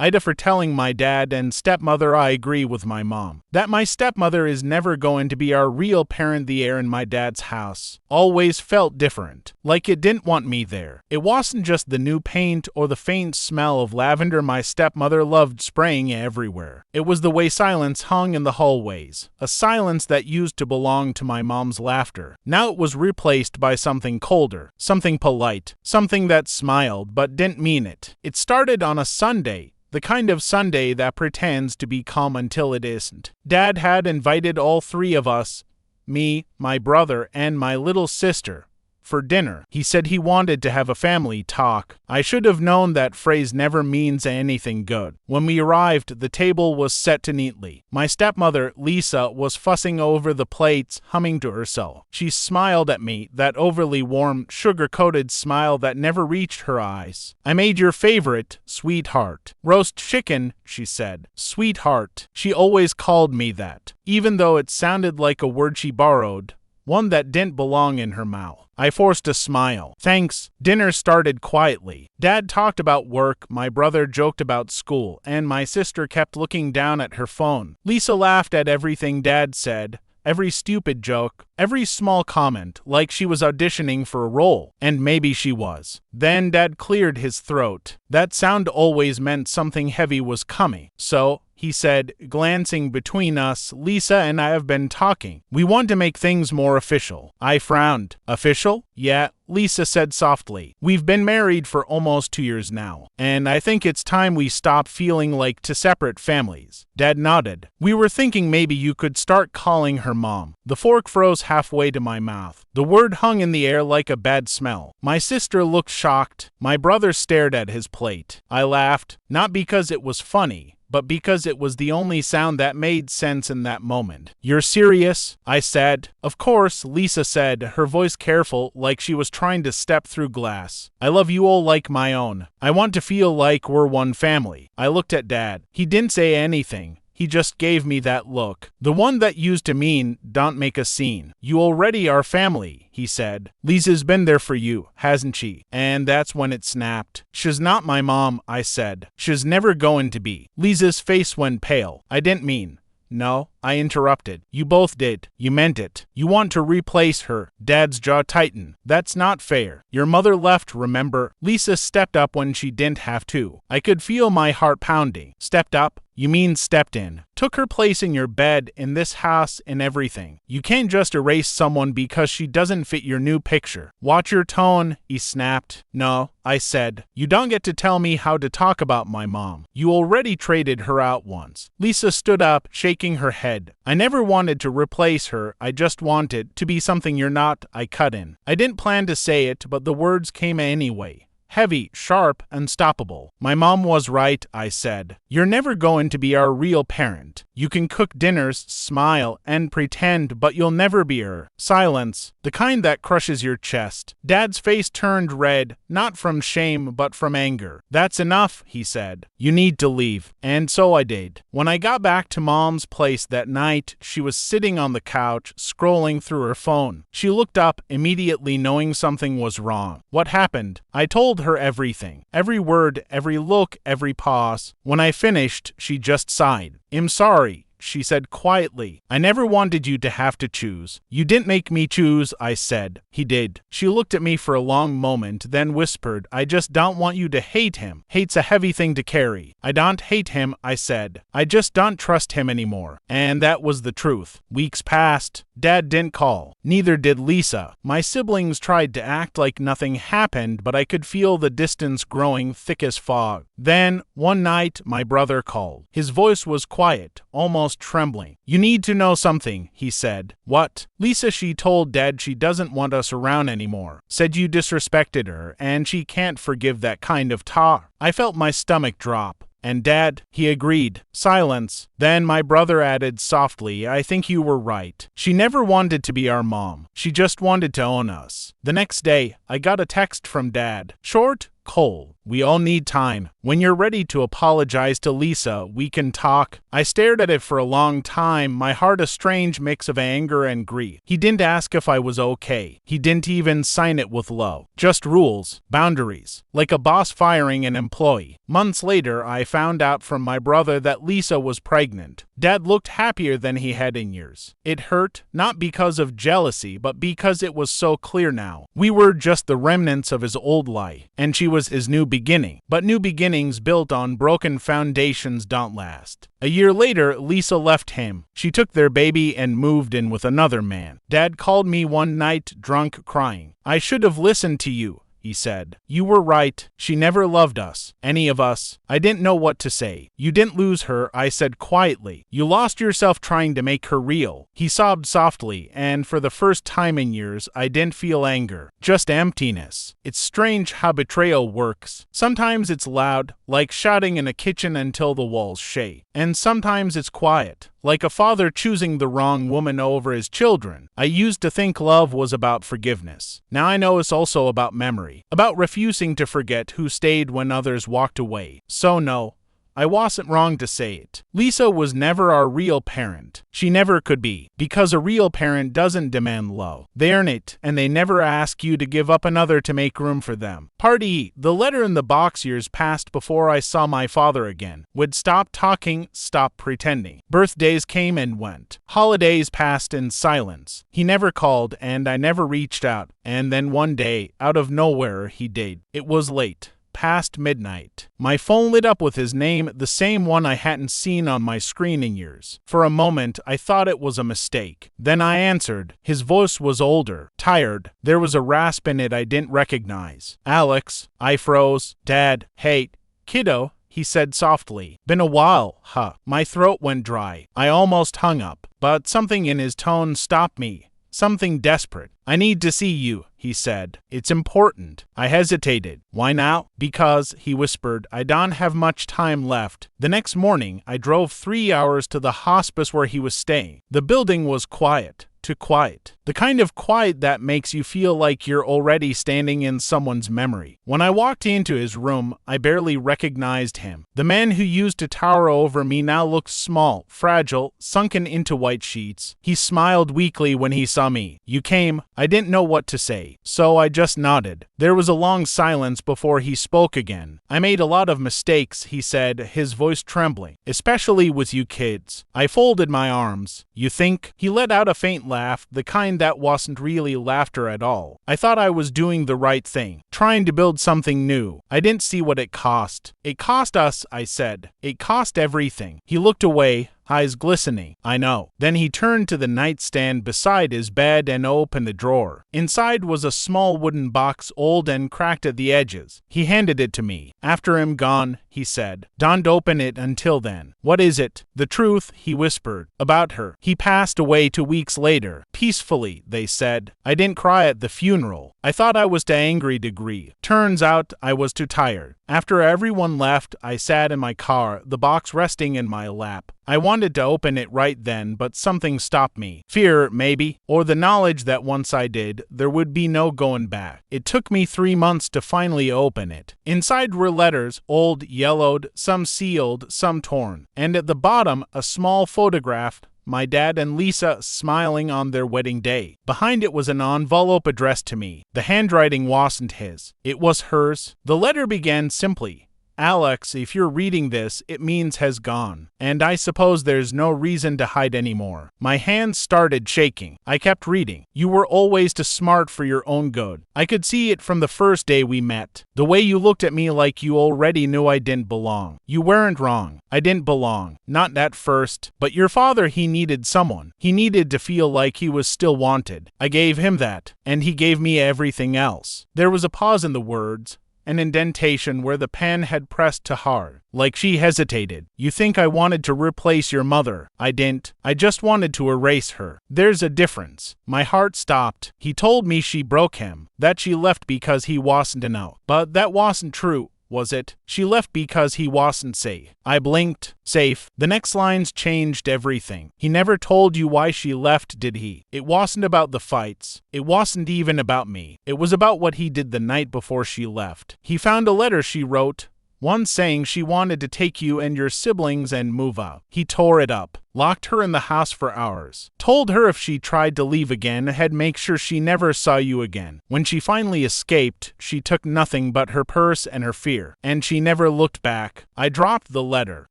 Aitah for telling my dad and stepmother I agree with my mom. That my stepmother is never going to be our real parent. The air in my dad's house always felt different, like it didn't want me there. It wasn't just the new paint or the faint smell of lavender my stepmother loved spraying everywhere. It was the way silence hung in the hallways, a silence that used to belong to my mom's laughter. Now it was replaced by something colder, something polite, something that smiled but didn't mean it. It started on a Sunday. The kind of Sunday that pretends to be calm until it isn't. Dad had invited all three of us, me, my brother, and my little sister, for dinner. He said he wanted to have a family talk. I should have known that phrase never means anything good. When we arrived, the table was set neatly. My stepmother, Lisa, was fussing over the plates, humming to herself. She smiled at me, that overly warm, sugar-coated smile that never reached her eyes. I made your favorite, sweetheart. Roast chicken, she said. Sweetheart. She always called me that, even though it sounded like a word she borrowed, one that didn't belong in her mouth. I forced a smile. Thanks. Dinner started quietly. Dad talked about work, my brother joked about school, and my sister kept looking down at her phone. Lisa laughed at everything Dad said, every stupid joke, every small comment, like she was auditioning for a role, and maybe she was. Then Dad cleared his throat. That sound always meant something heavy was coming. So, he said, glancing between us, Lisa and I have been talking. We want to make things more official. I frowned. Official? Yeah, Lisa said softly. We've been married for almost 2 years now, and I think it's time we stop feeling like two separate families. Dad nodded. We were thinking maybe you could start calling her mom. The fork froze halfway to my mouth. The word hung in the air like a bad smell. My sister looked shocked. My brother stared at his plate. I laughed, not because it was funny, but because it was the only sound that made sense in that moment. You're serious? I said. Of course, Lisa said, her voice careful, like she was trying to step through glass. I love you all like my own. I want to feel like we're one family. I looked at Dad. He didn't say anything. He just gave me that look. The one that used to mean, don't make a scene. You already are family, he said. Lisa's been there for you, hasn't she? And that's when it snapped. She's not my mom, I said. She's never going to be. Lisa's face went pale. I didn't mean. No, I interrupted. You both did. You meant it. You want to replace her. Dad's jaw tightened. That's not fair. Your mother left, remember? Lisa stepped up when she didn't have to. I could feel my heart pounding. Stepped up? You mean stepped in. Took her place in your bed, in this house, in everything. You can't just erase someone because she doesn't fit your new picture. Watch your tone, he snapped. No, I said. You don't get to tell me how to talk about my mom. You already traded her out once. Lisa stood up, shaking her head. I never wanted to replace her. I just wanted to be something you're not. I cut in. I didn't plan to say it, but the words came anyway. Heavy, sharp, unstoppable. My mom was right, I said. You're never going to be our real parent. You can cook dinners, smile, and pretend, but you'll never be her. Silence. The kind that crushes your chest. Dad's face turned red, not from shame, but from anger. That's enough, he said. You need to leave. And so I did. When I got back to Mom's place that night, she was sitting on the couch, scrolling through her phone. She looked up, immediately knowing something was wrong. What happened? I told her everything. Every word, every look, every pause. When I finished, she just sighed. I'm sorry, she said quietly. I never wanted you to have to choose. You didn't make me choose, I said. He did. She looked at me for a long moment, then whispered, I just don't want you to hate him. Hate's a heavy thing to carry. I don't hate him, I said. I just don't trust him anymore. And that was the truth. Weeks passed. Dad didn't call. Neither did Lisa. My siblings tried to act like nothing happened, but I could feel the distance growing thick as fog. Then, one night, my brother called. His voice was quiet, almost trembling. You need to know something, he said. What? Lisa, she told Dad she doesn't want us around anymore. Said you disrespected her, and she can't forgive that kind of talk. I felt my stomach drop. And Dad, he agreed. Silence. Then my brother added softly, I think you were right. She never wanted to be our mom. She just wanted to own us. The next day, I got a text from Dad. Short, Cole. We all need time. When you're ready to apologize to Lisa, we can talk. I stared at it for a long time, my heart a strange mix of anger and grief. He didn't ask if I was okay. He didn't even sign it with love. Just rules, boundaries, like a boss firing an employee. Months later, I found out from my brother that Lisa was pregnant. Dad looked happier than he had in years. It hurt, not because of jealousy, but because it was so clear now. We were just the remnants of his old lie, and she was his new beginning. But new beginnings built on broken foundations don't last. A year later, Lisa left him. She took their baby and moved in with another man. Dad called me one night, drunk, crying. "I should have listened to you," he said. "You were right. She never loved us. Any of us." I didn't know what to say. "You didn't lose her," I said quietly. "You lost yourself trying to make her real." He sobbed softly, and for the first time in years, I didn't feel anger, just emptiness. It's strange how betrayal works. Sometimes it's loud, like shouting in a kitchen until the walls shake. And sometimes it's quiet, like a father choosing the wrong woman over his children. I used to think love was about forgiveness. Now I know it's also about memory, about refusing to forget who stayed when others walked away. So no, I wasn't wrong to say it. Lisa was never our real parent. She never could be, because a real parent doesn't demand love. They earn it, and they never ask you to give up another to make room for them. Part E. The letter in the box. Years passed before I saw my father again. Would stop talking, stop pretending. Birthdays came and went. Holidays passed in silence. He never called, and I never reached out. And then one day, out of nowhere, he did. It was late. Past midnight. My phone lit up with his name, the same one I hadn't seen on my screen in years. For a moment, I thought it was a mistake. Then I answered. His voice was older, tired. There was a rasp in it I didn't recognize. "Alex." I froze. "Dad." "Hey, kiddo," he said softly. "Been a while, huh?" My throat went dry. I almost hung up, but something in his tone stopped me. Something desperate. "I need to see you," he said. "It's important." I hesitated. "Why now?" "Because," he whispered, "I don't have much time left." The next morning, I drove 3 hours to the hospice where he was staying. The building was quiet. Too quiet. The kind of quiet that makes you feel like you're already standing in someone's memory. When I walked into his room, I barely recognized him. The man who used to tower over me now looked small, fragile, sunken into white sheets. He smiled weakly when he saw me. "You came." I didn't know what to say, so I just nodded. There was a long silence before he spoke again. "I made a lot of mistakes," he said, his voice trembling, "especially with you kids." I folded my arms. "You think?" He let out a faint laugh, the kind that wasn't really laughter at all. "I thought I was doing the right thing, trying to build something new. I didn't see what it cost." "It cost us," I said. "It cost everything." He looked away, eyes glistening. "I know." Then he turned to the nightstand beside his bed and opened the drawer. Inside was a small wooden box, old and cracked at the edges. He handed it to me. "After I'm gone," he said, "don't open it until then." "What is it?" "The truth," he whispered, "about her." He passed away 2 weeks later. Peacefully, they said. I didn't cry at the funeral. I thought I was too angry to grieve. Turns out I was too tired. After everyone left, I sat in my car, the box resting in my lap. I wanted to open it right then, but something stopped me. Fear, maybe, or the knowledge that once I did, there would be no going back. It took me 3 months to finally open it. Inside were letters, old, yellowed, some sealed, some torn. And at the bottom, a small photograph. My dad and Lisa smiling on their wedding day. Behind it was an envelope addressed to me. The handwriting wasn't his. It was hers. The letter began simply, "Alex, if you're reading this, it means has gone. And I suppose there's no reason to hide anymore." My hands started shaking. I kept reading. "You were always too smart for your own good. I could see it from the first day we met. The way you looked at me like you already knew I didn't belong. You weren't wrong. I didn't belong. Not at first. But your father, he needed someone. He needed to feel like he was still wanted. I gave him that. And he gave me everything else." There was a pause in the words. An indentation where the pen had pressed too hard, like she hesitated. "You think I wanted to replace your mother. I didn't. I just wanted to erase her. There's a difference." My heart stopped. He told me she broke him, that she left because he wasn't enough. But that wasn't true. was it? She left because he wasn't safe. I blinked. Safe. The next lines changed everything. He never told you why she left, did he? It wasn't about the fights. It wasn't even about me. It was about what he did the night before she left. He found a letter she wrote, one saying she wanted to take you and your siblings and move out. He tore it up, locked her in the house for hours, told her if she tried to leave again, he'd make sure she never saw you again. When she finally escaped, she took nothing but her purse and her fear, and she never looked back. I dropped the letter.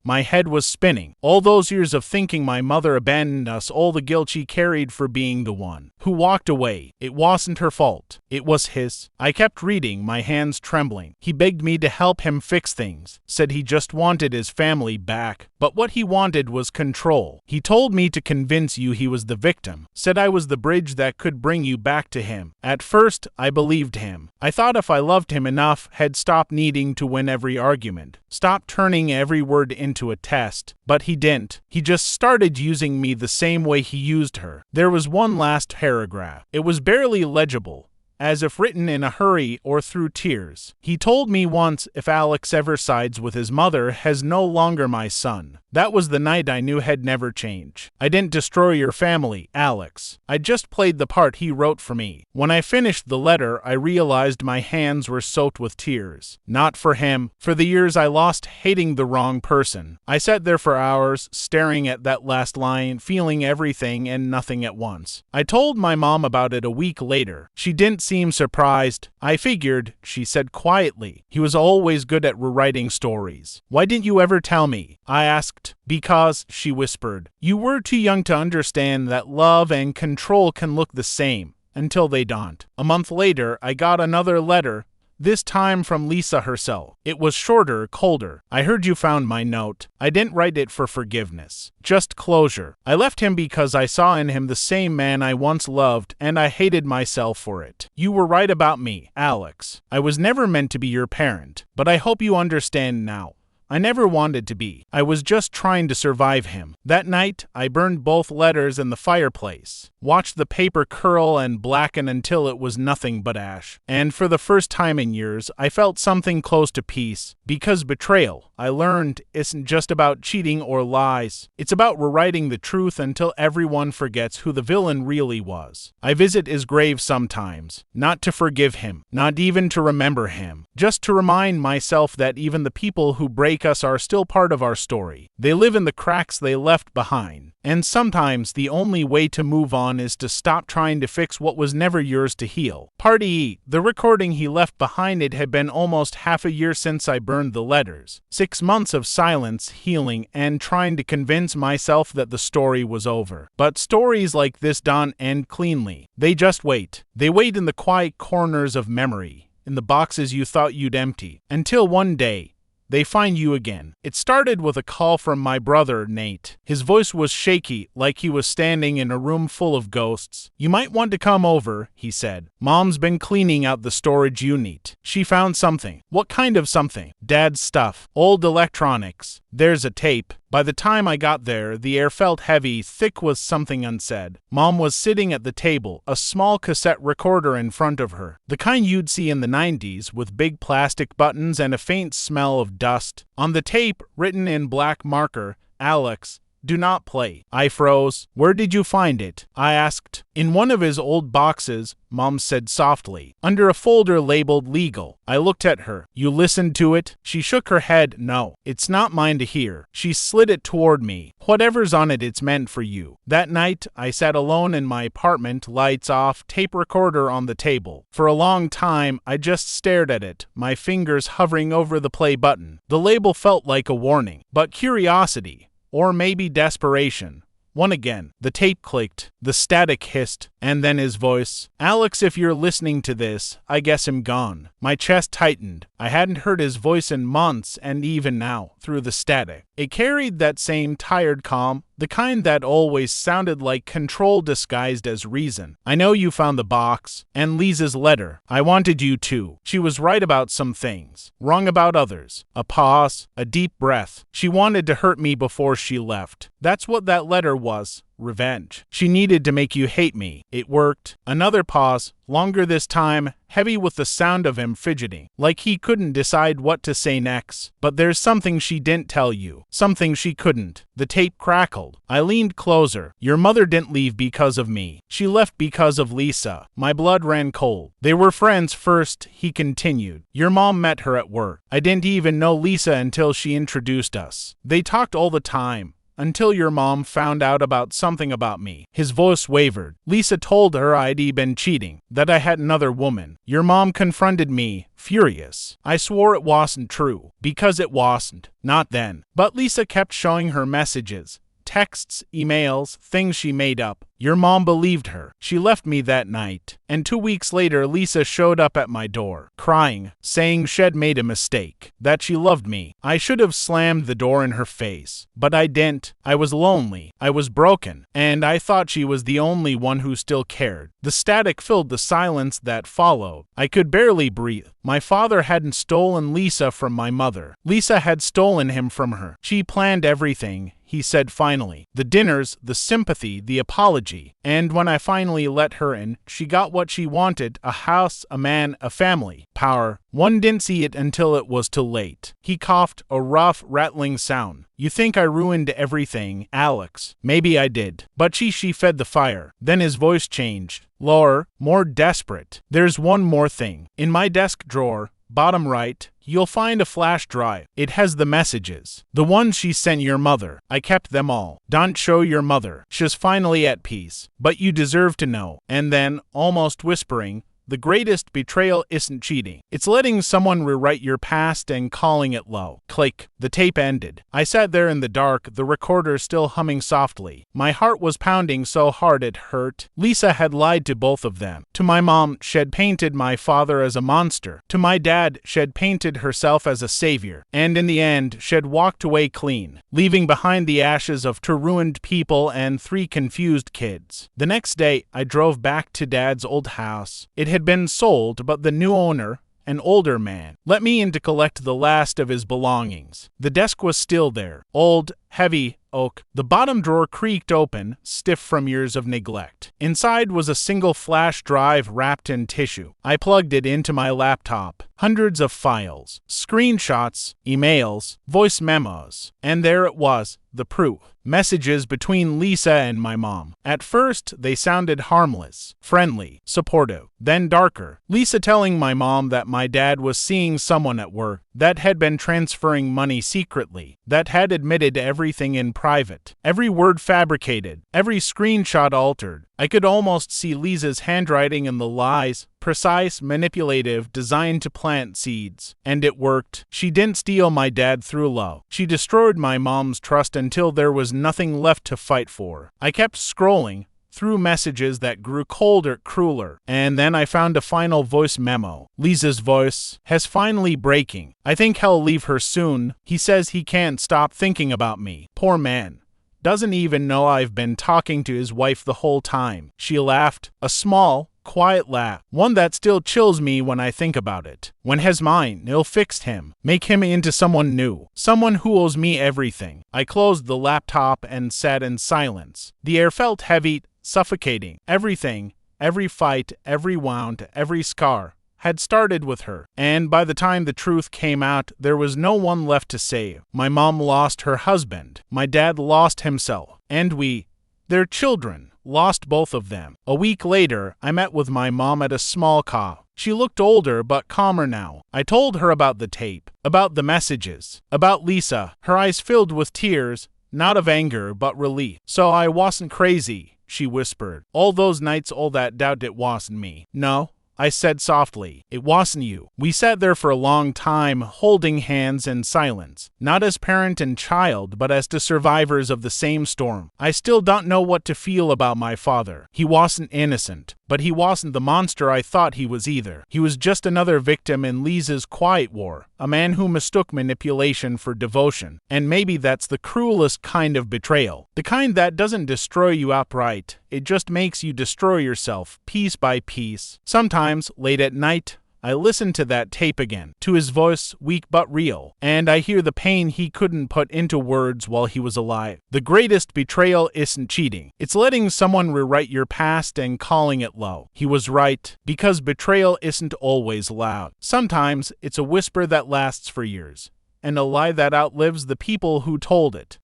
My head was spinning. All those years of thinking my mother abandoned us, all the guilt she carried for being the one who walked away. It wasn't her fault. It was his. I kept reading, my hands trembling. He begged me to help him fix things, said he just wanted his family back. But what he wanted was control. He told me to convince you he was the victim, said I was the bridge that could bring you back to him. At first, I believed him. I thought if I loved him enough, he'd stop needing to win every argument, stop turning every word into a test. But he didn't. He just started using me the same way he used her. There was one last paragraph. It was barely legible, as if written in a hurry or through tears. He told me once, if Alex ever sides with his mother, has no longer my son. That was the night I knew he'd never change. I didn't destroy your family, Alex. I just played the part he wrote for me. When I finished the letter, I realized my hands were soaked with tears. Not for him, for the years I lost hating the wrong person. I sat there for hours, staring at that last line, feeling everything and nothing at once. I told my mom about it a week later. She didn't seem surprised. I figured, she said quietly. He was always good at rewriting stories. Why didn't you ever tell me? I asked. Because, she whispered, you were too young to understand that love and control can look the same, until they don't. A month later, I got another letter, this time from Lisa herself. It was shorter, colder. I heard you found my note. I didn't write it for forgiveness, just closure. I left him because I saw in him the same man I once loved, and I hated myself for it. You were right about me, Alex. I was never meant to be your parent, but I hope you understand now. I never wanted to be. I was just trying to survive him. That night, I burned both letters in the fireplace, watched the paper curl and blacken until it was nothing but ash. And for the first time in years, I felt something close to peace. Because betrayal, I learned, isn't just about cheating or lies. It's about rewriting the truth until everyone forgets who the villain really was. I visit his grave sometimes, not to forgive him, not even to remember him, just to remind myself that even the people who break us are still part of our story. They live in the cracks they left behind. And sometimes the only way to move on is to stop trying to fix what was never yours to heal. Part E, the recording he left behind. It had been almost half a year since I burned the letters. 6 months of silence, healing, and trying to convince myself that the story was over. But stories like this don't end cleanly. They just wait. They wait in the quiet corners of memory, in the boxes you thought you'd empty, until one day, they find you again. It started with a call from my brother, Nate. His voice was shaky, like he was standing in a room full of ghosts. You might want to come over, he said. Mom's been cleaning out the storage unit. She found something. What kind of something? Dad's stuff. Old electronics. There's a tape. By the time I got there, the air felt heavy, thick with something unsaid. Mom was sitting at the table, a small cassette recorder in front of her. The kind you'd see in the 90s, with big plastic buttons and a faint smell of dust. On the tape, written in black marker, Alex, do not play. I froze. Where did you find it? I asked. In one of his old boxes, Mom said softly, under a folder labeled legal. I looked at her. You listened to it? She shook her head. No, it's not mine to hear. She slid it toward me. Whatever's on it, it's meant for you. That night, I sat alone in my apartment, lights off, tape recorder on the table. For a long time, I just stared at it, my fingers hovering over the play button. The label felt like a warning, but curiosity, or maybe desperation, won again. The tape clicked, the static hissed, and then his voice. Alex, if you're listening to this, I guess I'm gone. My chest tightened. I hadn't heard his voice in months, and even now, through the static, it carried that same tired calm, the kind that always sounded like control disguised as reason. I know you found the box, and Lisa's letter. I wanted you to. She was right about some things, wrong about others. A pause, a deep breath. She wanted to hurt me before she left. That's what that letter was. revenge. She needed to make you hate me. It worked. Another pause, longer this time, heavy with the sound of him fidgeting, like he couldn't decide what to say next. But there's something she didn't tell you. Something she couldn't. The tape crackled. I leaned closer. Your mother didn't leave because of me. She left because of Lisa. My blood ran cold. They were friends first, he continued. Your mom met her at work. I didn't even know Lisa until she introduced us. They talked all the time. Until your mom found out about something about me. His voice wavered. Lisa told her I'd been cheating, that I had another woman. Your mom confronted me, furious. I swore it wasn't true, because it wasn't. Not then. But Lisa kept showing her messages. Texts, emails, things she made up. Your mom believed her. She left me that night. And 2 weeks later, Lisa showed up at my door, crying, saying she'd made a mistake, that she loved me. I should have slammed the door in her face, but I didn't. I was lonely. I was broken, and I thought she was the only one who still cared. The static filled the silence that followed. I could barely breathe. My father hadn't stolen Lisa from my mother. Lisa had stolen him from her. She planned everything, he said finally. The dinners, the sympathy, the apology. And when I finally let her in, she got what she wanted, a house, a man, a family, power. One didn't see it until it was too late. He coughed, a rough, rattling sound. You think I ruined everything, Alex. Maybe I did. But she fed the fire. Then his voice changed. Lower, more desperate. There's one more thing. In my desk drawer, bottom right, you'll find a flash drive. It has the messages. The ones she sent your mother. I kept them all. Don't show your mother. She's finally at peace. But you deserve to know. And then, almost whispering, the greatest betrayal isn't cheating. It's letting someone rewrite your past and calling it low. Click. The tape ended. I sat there in the dark, the recorder still humming softly. My heart was pounding so hard it hurt. Lisa had lied to both of them. To my mom, she'd painted my father as a monster. To my dad, she'd painted herself as a savior. And in the end, she'd walked away clean, leaving behind the ashes of 2 ruined people and 3 confused kids. The next day, I drove back to Dad's old house. It had been sold, but the new owner, an older man, let me in to collect the last of his belongings. The desk was still there, old, heavy, oak. The bottom drawer creaked open, stiff from years of neglect. Inside was a single flash drive wrapped in tissue. I plugged it into my laptop. Hundreds of files, screenshots, emails, voice memos. And there it was, the proof. Messages between Lisa and my mom. At first, they sounded harmless, friendly, supportive. Then darker. Lisa telling my mom that my dad was seeing someone at work, that had been transferring money secretly, that had admitted everything in private. Every word fabricated, every screenshot altered. I could almost see Lisa's handwriting in the lies, precise, manipulative, designed to plant seeds. And it worked. She didn't steal my dad through love. She destroyed my mom's trust until there was nothing left to fight for. I kept scrolling through messages that grew colder, crueler, and then I found a final voice memo. Lisa's voice has finally breaking. I think he'll leave her soon. He says he can't stop thinking about me. Poor man. Doesn't even know I've been talking to his wife the whole time. She laughed, a small, quiet laugh, one that still chills me when I think about it. When has mine, it'll fix him, make him into someone new, someone who owes me everything. I closed the laptop and sat in silence. The air felt heavy, suffocating. Everything, every fight, every wound, every scar, had started with her. And by the time the truth came out, there was no one left to save. My mom lost her husband. My dad lost himself. And we, their children, lost both of them. A week later, I met with my mom at a small coffee. She looked older but calmer now. I told her about the tape, about the messages, about Lisa, her eyes filled with tears, not of anger but relief. So I wasn't crazy, she whispered. All those nights, all that doubt, it wasn't me. No, I said softly, it wasn't you. We sat there for a long time, holding hands in silence, not as parent and child, but as the survivors of the same storm. I still don't know what to feel about my father. He wasn't innocent, but he wasn't the monster I thought he was either. He was just another victim in Lisa's quiet war, a man who mistook manipulation for devotion. And maybe that's the cruelest kind of betrayal, the kind that doesn't destroy you outright. It just makes you destroy yourself, piece by piece. Sometimes, late at night, I listen to that tape again, to his voice, weak but real, and I hear the pain he couldn't put into words while he was alive. The greatest betrayal isn't cheating. It's letting someone rewrite your past and calling it low. He was right, because betrayal isn't always loud. Sometimes it's a whisper that lasts for years, and a lie that outlives the people who told it.